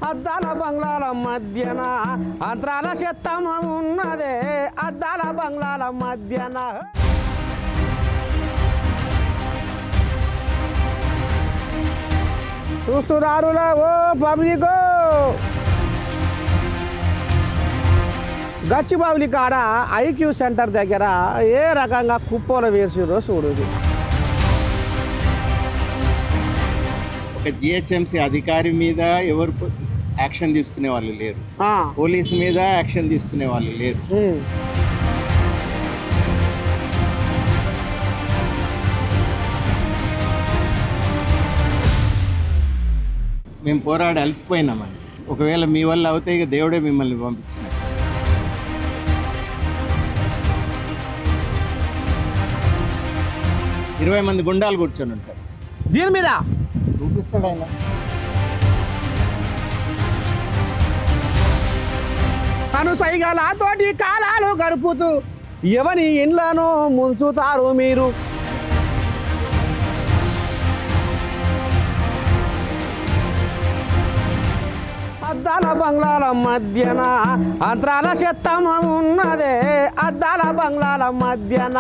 అద్దాల బంగ్లాల మధ్యన అంతరాల చెత్తమ ఉన్నదే అద్దాల బంగ్లాల మధ్యన. చూస్తున్నారులా ఓ పబ్లిక్, గచ్చిబౌలి కాడ ఐక్యూ సెంటర్ దగ్గర ఏ రకంగా కుప్పలు వేసిరో చూడు. ఒక జిహెచ్ఎంసీ అధికారి మీద ఎవరు యాక్షన్ తీసుకునే వాళ్ళు లేరు, పోలీసు మీద యాక్షన్ తీసుకునే వాళ్ళు లేరు. మేము పోరాడి అలసిపోయినామండి. ఒకవేళ మీ వల్ల అవుతాయి, ఇక దేవుడే మిమ్మల్ని పంపించినారు. ఇరవై మంది గుండాలు కూర్చొని ఉంటారు. దీని మీద చూపిస్తాడు ఆయన. కనుసైగలతోటి కాలాలు గడుపుతూ ఎవని ఇండ్లను ముంచుతారు మీరు. అద్దాల బంగ్లాల మధ్యన అంతరాల చెత్తమ ఉన్నదే అద్దాల బంగ్లాల మధ్యన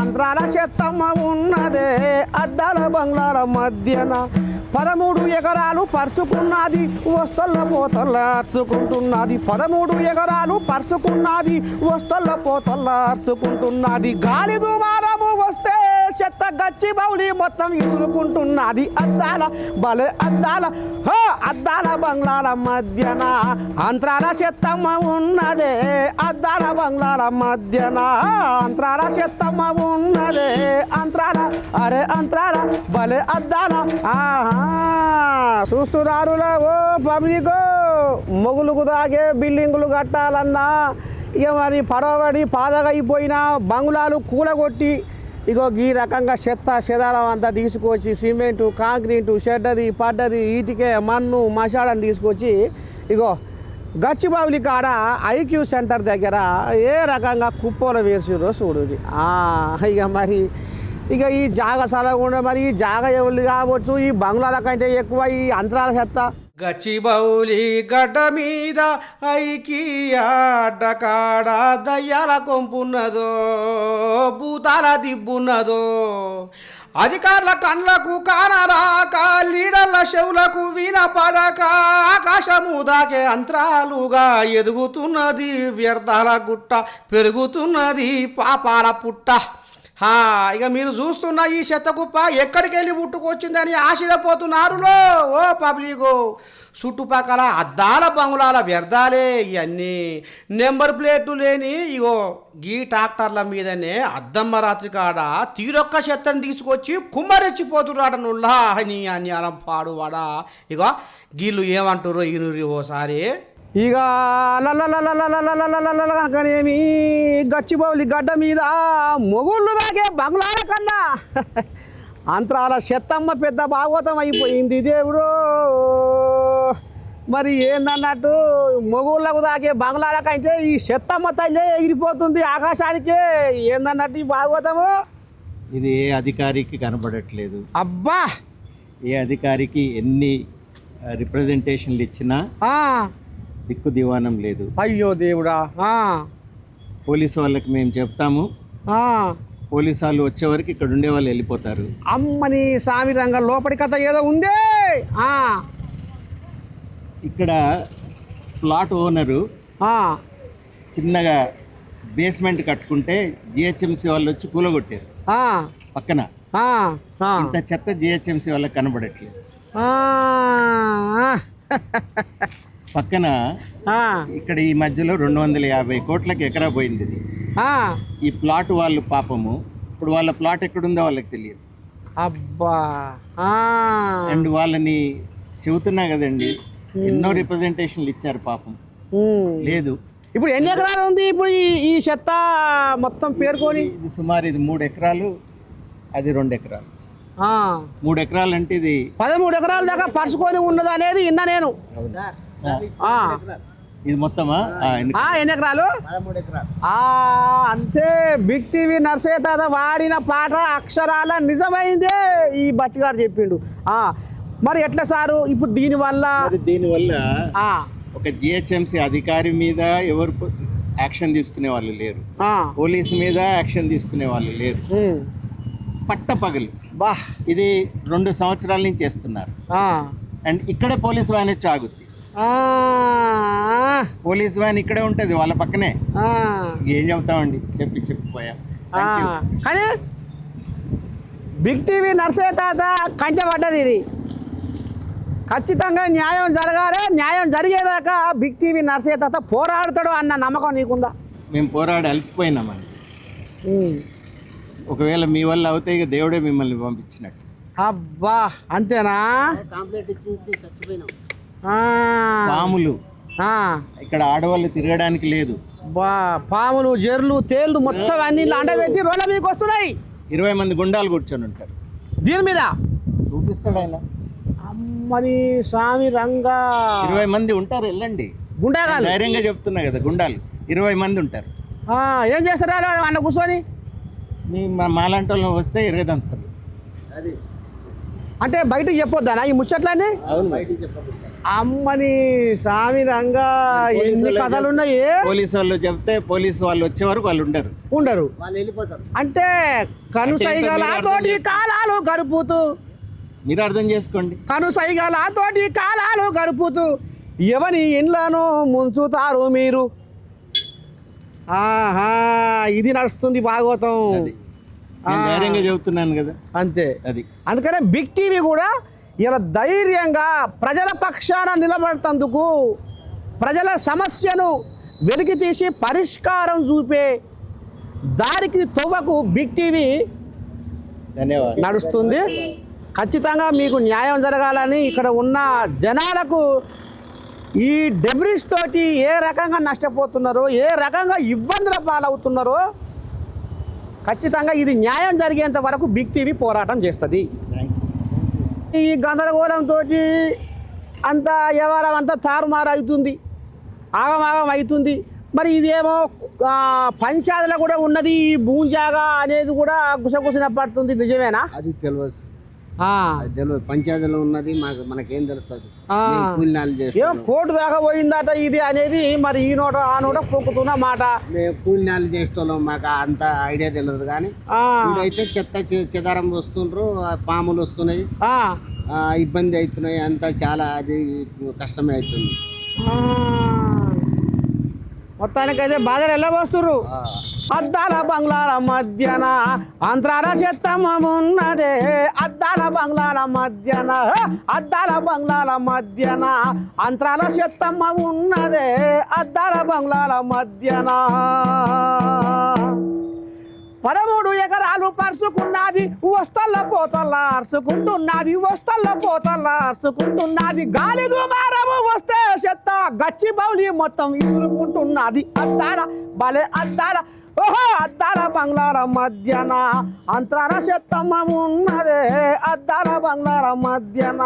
అంతరాల చెత్తమ ఉన్నదే అద్దాల బంగ్లాల మధ్యన. 13 ఎకరాలు పరుచుకున్నది వస్తల్ల పోతల్ల అర్చుకుంటున్నది. 13 ఎకరాలు పరుచుకున్నది వస్తల్ల పోతల్ల అర్చుకుంటున్నది. గాలి దుమారము వస్తే చెత్త గచ్చిబౌలి మొత్తం ఇసురుకుంటున్నది. అద్దాల బలే అద్దాల బంగ్లాల మధ్యన అంతరాల చెత్తమ్మ ఉన్నదే అద్దాల బంగ్లాల మధ్యన అంతరాల చెత్తమ్మ ఉన్నదే అంతరాల అరే అంతరాల బలే అద్దాల. చూస్తున్నారులే ఓ పబ్లిక్, మొగులుకు దాగే బిల్డింగులు కట్టాలన్నా ఇక మరి పడవడి పాదగైపోయిన బంగ్లాలు కూలగొట్టి ఇగో ఈ రకంగా చెత్త చెదారం అంతా తీసుకొచ్చి సిమెంటు కాంక్రీటు చెడ్డది పడ్డది ఈటికే మన్ను మసాలను తీసుకొచ్చి ఇగో గచ్చిబౌలి కాడ ఐక్యూ సెంటర్ దగ్గర ఏ రకంగా కుప్పలు వేసిరో చూడు. ఇక మరి ఇక ఈ జాగ సలగుండా మరి ఈ జాగ ఎవరిది కావచ్చు, ఈ బంగ్లాల కంటే ఎక్కువ ఈ అంతరాల చెత్త. గచ్చిబౌలి గడ్డ మీద ఐకియాడకాడ దయ్యాల కొంపున్నదో భూతాల దిబ్బున్నదో. అధికారుల కళ్ళకు కానరాక లీడర్ల చెవులకు వినపడక ఆకాశము దాకే అంతరాలుగా ఎదుగుతున్నది వ్యర్థాల గుట్ట, పెరుగుతున్నది పాపాల పుట్ట. ఇక మీరు చూస్తున్న ఈ చెత్తకుప్ప ఎక్కడికి వెళ్ళి పుట్టుకొచ్చిందని ఆశ్చర్యపోతున్నారులో ఓ పబ్లిక్. చుట్టుపక్కల అద్దాల బంగుళాల వ్యర్థాలే ఇవన్నీ. నెంబర్ ప్లేట్లు లేని ఇగో గీ ట్రాక్టర్ల మీదనే అద్దమ్మ రాత్రి కాడ తీరొక్క చెత్తని తీసుకొచ్చి కుమ్మరెచ్చిపోతున్నాడ నుల్లా అని అన్యాలం పాడువాడా. ఇగో గీళ్ళు ఏమంటారో ఈనూరి ఓసారి. ఇక కనుకనేమి గచ్చిబౌలి గడ్డ మీద మొగుళ్ళు దాకే బంగ్లాల కన్నా అంతరాల చెత్తమ్మ పెద్ద భాగవతం అయిపోయింది దేవుడు. మరి ఏందన్నట్టు మొగుళ్ళకు దాకే బంగ్లాల కంటే ఈ చెత్తమ్మ తల్లే ఎగిరిపోతుంది ఆకాశానికే. ఏందన్నట్టు ఈ భాగవతము ఇది ఏ అధికారికి కనబడట్లేదు. అబ్బా, ఏ అధికారికి ఎన్ని రిప్రజెంటేషన్లు ఇచ్చినా దిక్కు దివానం లేదు. అయ్యో దేవుడా. పోలీసు వాళ్ళకి మేము చెప్తాము, పోలీసు వాళ్ళు వచ్చే వరకు ఇక్కడ ఉండే వాళ్ళు వెళ్ళిపోతారు. అమ్మని సామి రంగం లోపలి కథ ఏదో ఉందే. ఇక్కడ ప్లాట్ ఓనరు చిన్నగా బేస్మెంట్ కట్టుకుంటే జిహెచ్ఎంసీ వాళ్ళు వచ్చి కూలగొట్టారు పక్కన. ఇంత చెత్త జిహెచ్ఎంసీ వాళ్ళకి కనబడట్లేదు. పక్కన ఇక్కడ ఈ మధ్యలో 250 కోట్లకి ఎకరా పోయింది ఇది. ఈ ప్లాట్ వాళ్ళు పాపము ఇప్పుడు వాళ్ళ ప్లాట్ ఎక్కడుందో వాళ్ళకి తెలియదు. అబ్బా. అండ్ వాళ్ళని చెబుతున్నా కదండి, ఎన్నో రిప్రజెంటేషన్లు ఇచ్చారు పాపం, లేదు. ఇప్పుడు ఎన్ని ఎకరాలు ఉంది ఇప్పుడు ఈ చెత్త మొత్తం పేర్కొని? ఇది సుమారు ఇది 3 ఎకరాలు, అది 2 ఎకరాలు. 3 ఎకరాలు అంటే ఇది 13 ఎకరాల దాకా పరుచుకొని ఉన్నది అనేది విన్నా నేను. ఇది మొత్తమా ఎన్ని ఎకరాలు? 13 ఎకరాలు. అంతే. బిగ్ టీవీ నర్సే తాత వాడిన పాట అక్షరాల నిజమైందే ఈ బచ్చిగారు చెప్పిండు. మరి ఎట్లా సారు ఇప్పుడు దీనివల్ల మరి దీనివల్ల ఆ, ఒక జిహెచ్ఎంసీ అధికారి మీద ఎవరు యాక్షన్ తీసుకునే వాళ్ళు లేరు, ఆ, పోలీసు మీద యాక్షన్ తీసుకునే వాళ్ళు లేరు. ఉమ్, పట్టపగలు బా ఇది 2 సంవత్సరాల నుంచి చేస్తున్నారు. ఆ, అండ్ ఇక్కడే పోలీస్ వ్యాన్ వచ్చి ఆగుద్ది. ఆ, పోలీస్ వ్యాన్ ఇక్కడే ఉంటుంది వాళ్ళ పక్కనే. ఆ, ఏం చెప్తామండి, చెప్పిపోయాం. ఆ. కానీ బిగ్ టీవీ నర్సే తాత కంచెపడ్డది ఇది. ఖచ్చితంగా న్యాయం జరగాలి, న్యాయం జరిగేదాకా బిగ్ టీవీ నర్సే తాత పోరాడతాడు అన్న నమ్మకం నీకుందా? మేము పోరాడి అలసిపోయినామండి. ఉమ్. ఒకవేళ మీ వల్ల అవుతాయి, ఇక దేవుడే మిమ్మల్ని పంపించినట్టు. అబ్బా అంతేనా? ఆ, పాములు ఆ. ఇక్కడ ఆడవాళ్ళు తిరగడానికి లేదు. బా పాములు, జర్లు, తేళ్ళు మొత్తం అన్ని అండబెట్టి రోడ్ల మీదకి వస్తున్నాయి. 20 మంది గుండాలు కూర్చొని ఉంటారు. దీని మీద చూపిస్తాడు ఆయన. అమ్మని స్వామి రంగా 20 మంది ఉంటారు, వెళ్ళండి. గుండాగాలు ధైర్యంగా చెప్తున్నా కదా, గుండాలు 20 మంది ఉంటారు. ఏం చేస్తారా అన్న కూర్చొని? మాలాంటి వాళ్ళు వస్తే ఇరగదంతారు. అది అంటే బయటకు చెప్పొద్దానా ఈ ముచ్చట్లన్నీ? అవును, అమ్మని స్వామి రంగా ఎన్ని కథలు ఉన్నాయి. పోలీసు వాళ్ళు చెప్తే పోలీసు వాళ్ళు వచ్చే వరకు వాళ్ళు ఉండరు. వాళ్ళు వెళ్ళిపోతారు. అంటే కనుసైగలతోటి కాలాలు గడుపుతూ, మీరు అర్థం చేసుకోండి. కనుసైగలతోటి కాలాలు గడుపుతూ ఎవని ఇండ్లను ముంచుతారు మీరు? ఆహా, ఇది నడుస్తుంది భాగవతం. అది నేను ధైర్యంగా చెబుతున్నాను కదా, అంతే. అది అందుకనే బిగ్ టీవీ కూడా ఇలా ధైర్యంగా ప్రజల పక్షాన నిలబడతందుకు, ప్రజల సమస్యను వెలికి తీసి పరిష్కారం చూపే దారికి తవ్వకు బిగ్ టీవీ ధన్యవాదాలు. నడుస్తుంది. ఖచ్చితంగా మీకు న్యాయం జరగాలని ఇక్కడ ఉన్న జనాలకు ఈ డెబ్రిస్ తోటి ఏ రకంగా నష్టపోతున్నారో, ఏ రకంగా ఇబ్బందుల పాలవుతున్నారో, ఖచ్చితంగా ఇది న్యాయం జరిగేంత వరకు బిగ్ టీవీ పోరాటం చేస్తుంది. ఈ గందరగోళంతో అంతా వ్యవహారం అంతా తారుమారు అవుతుంది, ఆగమాగం అవుతుంది. మరి ఇదేమో పంచాయతీలో కూడా ఉన్నది ఈ భూజాగా అనేది కూడా గుసగుసిన పడుతుంది. నిజమేనా? అది తెలియదు, అది తెలియదు. పంచాయతీలో ఉన్నది మనకేం తెలుస్తుంది? ఏమో కోర్టు దాకా పోయిందట ఇది అనేది. మరి ఈ నోట ఆ నోట పొక్కుతున్న మాట. మేము కూలినాలు చేసేటోళ్ళం, మాకు అంత ఐడియా తెలియదు. కానీ ఇప్పుడైతే చెత్త చెదారం వస్తుండ్రు, పాములు వస్తున్నాయి, ఇబ్బంది అవుతున్నాయి, అంతా చాలా అది కష్టమే అవుతుంది. మొత్తానికైతే బాధలు ఎలా వస్తుర్రు? అద్దాల బంగ్లాల మధ్యన అంతరాల చెత్తమున్నదే, అద్దాల బంగ్లాల మధ్యన, అద్దాల బంగ్లాల మధ్యన అంతరాల చెత్తమ్మ ఉన్నదే, అద్దాల బంగ్లాల మధ్యన 13 ఎకరాలు పరుచుకున్నది, వస్తల్ల పోతల్ల అరుచుకుంటున్నది, వస్తల్ల పోతల్ల అరుచుకుంటున్నది. గాలి దుమారము వస్తే చెత్త గచ్చి బౌలి మొత్తం ఇసురుకుంటున్నది. అద్దాల బలే అద్దాల, ఓహో అద్దాల బంగ్లాల మధ్యన అంతరాల చెత్తమ్మ ఉన్నదే, అద్దాల బంగ్లాల మధ్యన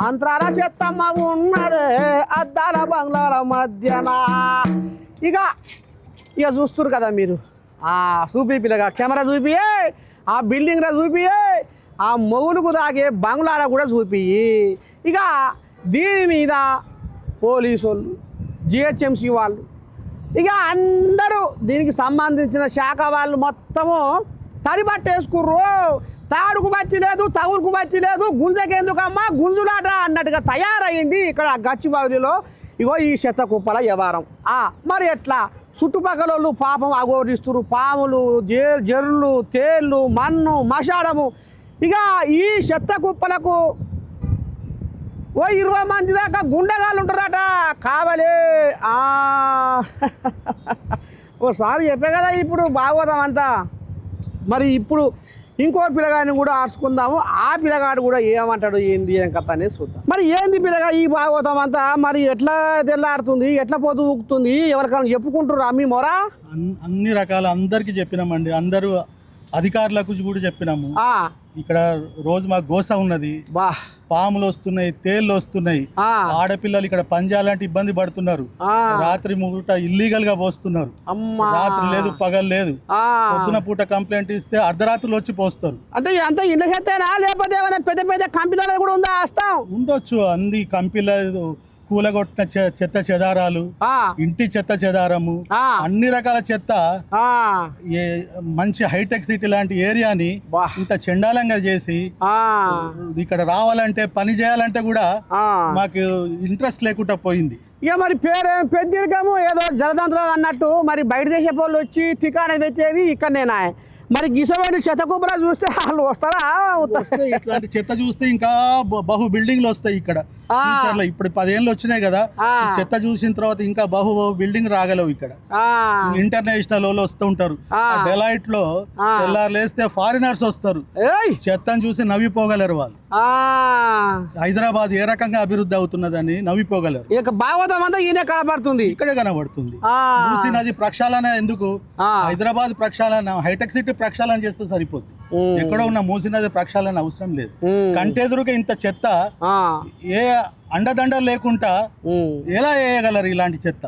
అంతరాల చెత్తమ్మ ఉన్నదే, అద్దాల బంగ్లాల మధ్యన. ఇక చూస్తున్నారు కదా మీరు. చూపి పిల్లగా కెమెరా చూపియే, ఆ బిల్డింగ్ రా చూపియే, ఆ మొగులుకు తాగే బంగ్లాల కూడా చూపి. ఇక దీని మీద పోలీసు వాళ్ళు, జిహెచ్ఎంసీ వాళ్ళు, ఇక అందరూ దీనికి సంబంధించిన శాఖ వాళ్ళు మొత్తము తడిబట్టేసుకుర్రు. తాడుకు బచ్చి లేదు, తగులుకు బచ్చి లేదు, గుంజకెందుకమ్మా గుంజులాట అన్నట్టుగా తయారైంది ఇక్కడ గచ్చిబౌలిలో. ఇగో ఈ చెత్త కుప్పల వ్యవహారం. మరి ఎట్లా? చుట్టుపక్కల వాళ్ళు పాపం అగోరిస్తున్నారు. పాములు, జర్లు, తేళ్ళు, మన్ను, మషాడము. ఇక ఈ చెత్త కుప్పలకు 20 మంది దాకా గుండెగాళ్ళు ఉంటారట కావాలి. ఓసారి చెప్పే కదా ఇప్పుడు భాగవతం అంతా. మరి ఇప్పుడు ఇంకో పిల్లగాడిని కూడా ఆర్చుకుందాము. ఆ పిల్లగాడు కూడా ఏమంటాడు, ఏంది ఏం కథ అనేది చూద్దాం. మరి ఏంది పిల్లగా ఈ భాగవతం అంతా? మరి ఎట్లా తెల్లాడుతుంది, ఎట్లా పోతూ ఊగుతుంది? ఎవరికైనా చెప్పుకుంటారు అమ్మి మొరా? అన్ని రకాల అందరికి చెప్పినామండి, అందరూ అధికారులకు కూడా చెప్పినాము. ఇక్కడ రోజు మాకు గోస ఉన్నది, బా పాములు వస్తున్నాయి, తేళ్లు వస్తున్నాయి. ఆడపిల్లలు ఇక్కడ పని చేయాలంటే ఇబ్బంది పడుతున్నారు. రాత్రి పూట ఇల్లీగల్ గా పోస్తున్నారు. రాత్రి లేదు పగలు లేదు. పొద్దున పూట కంప్లైంట్ ఇస్తే అర్ధరాత్రులు వచ్చి పోస్తారు. అంటే అంత ఇళ్ళకేనా లేకపోతే ఏమైనా పెద్ద పెద్ద కంపెనీలు కూడా ఉందా? వస్తాం ఉండొచ్చు. అన్ని కంపెనీలు కూలగొట్టిన చెత్త చెదారాలు, ఇంటి చెత్త చెదారము, అన్ని రకాల చెత్త మంచి హైటెక్ సిటీ లాంటి ఏరియాని ఇంత చెండాలంగా చేసి ఇక్కడ రావాలంటే పని చేయాలంటే కూడా మాకు ఇంట్రెస్ట్ లేకుండా పోయింది. ఇక మరి పేరేం పెద్దరికము ఏదో జలదంత్రం అన్నట్టు మరి బయట దేశ వాళ్ళు వచ్చి ఠికానా పెట్టేది ఇక్కడనేనా? మరి గిసమైన చెత్త కుప్పరా చూస్తే వాళ్ళు వస్తారా? ఇట్లాంటి చెత్త చూస్తే ఇంకా బహు బిల్డింగ్లు వస్తాయి ఇక్కడ. ఇప్పుడు 10 ఏళ్ళు వచ్చినాయి కదా, చెత్త చూసిన తర్వాత ఇంకా బహు బిల్డింగ్ రాగలవు. ఇక్కడ ఇంటర్నేషనల్ వాళ్ళు వస్తూ ఉంటారు. డెలైట్ లో తెల్లారులేస్తే ఫారినర్స్ వస్తారు. చెత్తను చూసి నవ్విపోగలరు వాళ్ళు. హైదరాబాద్ ఏ రకంగా అభివృద్ధి అవుతున్నదని నవ్విపోగలరు. ఇక భాగవతం అంతా ఈయన కనబడుతుంది, ఇక్కడే కనబడుతుంది. మూసీ నది ప్రక్షాళన ఎందుకు? హైదరాబాద్ ప్రక్షాళన, హైటెక్ సిటీ ప్రక్షాళన చేస్తే సరిపోద్ది. ఎక్కడో ఉన్న మూసీ నది ప్రక్షాళన అవసరం లేదు. కంటెదురుగా ఇంత చెత్త ఏ అండదండ లేకుండా ఎలా వేయగలరు ఇలాంటి చెత్త?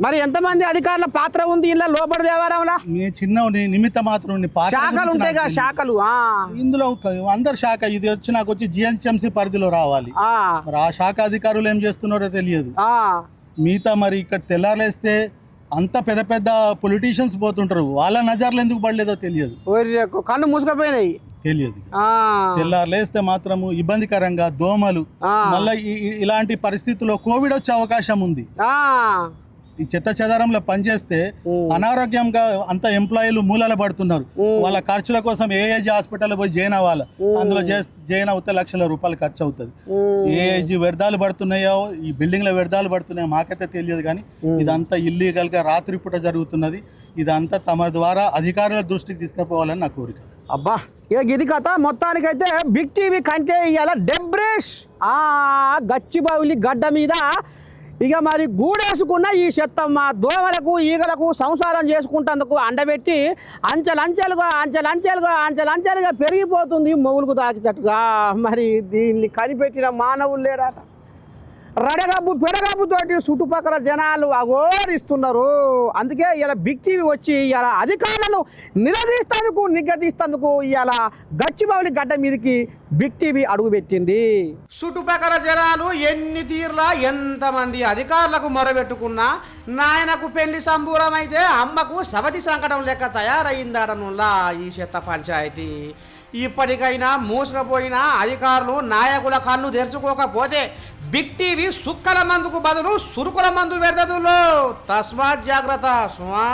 మరి ఎంతమంది అధికారుల పాత్ర ఉంది ఇలా లోపల వ్యవహారంలో? చిన్న నిమిత్త మాత్రం శాఖలు ఉంటాయి కదా, శాఖలు. ఇందులో అందరు శాఖ ఇది వచ్చి నాకు వచ్చి జిహెచ్ఎంసీ పరిధిలో రావాలి. మరి ఆ శాఖ అధికారులు ఏం చేస్తున్నారో తెలియదు. మిగతా మరి ఇక్కడ తెల్లారేస్తే అంత పెద్ద పెద్ద పొలిటీషియన్స్ పోతుంటారు, వాళ్ళ నజర్లు ఎందుకు పడలేదో తెలియదు. కన్ను మూసుకుపోయినాయి తెలియదు. తెల్లారులేస్తే మాత్రము ఇబ్బందికరంగా దోమలు, మళ్ళీ ఇలాంటి పరిస్థితుల్లో కోవిడ్ వచ్చే అవకాశం ఉంది. ఈ చెత్త చెదారంలో పనిచేస్తే అనారోగ్యంగా అంత ఎంప్లాయీలు మూలలు పడుతున్నారు. వాళ్ళ ఖర్చుల కోసం ఏఏజీ హాస్పిటల్ పోయి జాయిన్ అవ్వాలి. అందులో జాయిన్ అవుతే లక్షల రూపాయలు ఖర్చు అవుతుంది. ఏఏజీ వ్యర్థాలు పడుతున్నాయో, ఈ బిల్డింగ్ల వ్యర్థాలు పడుతున్నాయో మాకైతే తెలియదు. కానీ ఇదంతా ఇల్లీగల్ గా రాత్రిపూట జరుగుతున్నది. ఇదంతా తమ ద్వారా అధికారుల దృష్టికి తీసుకుపోవాలని నా కోరిక. అబ్బా ఏ గిది కథ మొత్తానికైతే బిగ్ టీవీ కంటే ఇవాళ డెబ్రేష్ గచ్చిబౌలి గడ్డ మీద ఇక మరి గూడేసుకున్న ఈ చెత్తమ్మ దోమలకు ఈగలకు సంసారం చేసుకుంటందుకు అండబెట్టి అంచెలంచెలుగా పెరిగిపోతుంది మొగులకు తాకినట్టుగా. మరి దీన్ని కనిపెట్టిన మానవులు లేడట. రడగబ్బు పెడగబ్బుతోటి చుట్టుపక్కల జనాలు అఘోరిస్తున్నారు. అందుకే ఇలా బిగ్ టీవీ వచ్చి ఇలా అధికారులను నిగదీస్తందుకు ఇలా గచ్చిబౌలి గడ్డ మీదకి బిగ్ టీవీ అడుగుపెట్టింది. చుట్టుపక్కల జనాలు ఎన్ని తీర్లా ఎంతమంది అధికారులకు మొరబెట్టుకున్నా నాయనకు పెళ్లి సంబూరం అయితే అమ్మకు సవతి సంకటం లెక్క తయారైందటనులా ఈ చెత్త పంచాయతీ. ఇప్పటికైనా మూసుకుపోయిన అధికారులు నాయకుల కన్ను తెరుచుకోకపోతే బిగ్ టీవీ సుక్కల మందుకు బదులు సురుకుల మందు పెడతదులో. తస్మాత్ జాగ్రత్త సుమా.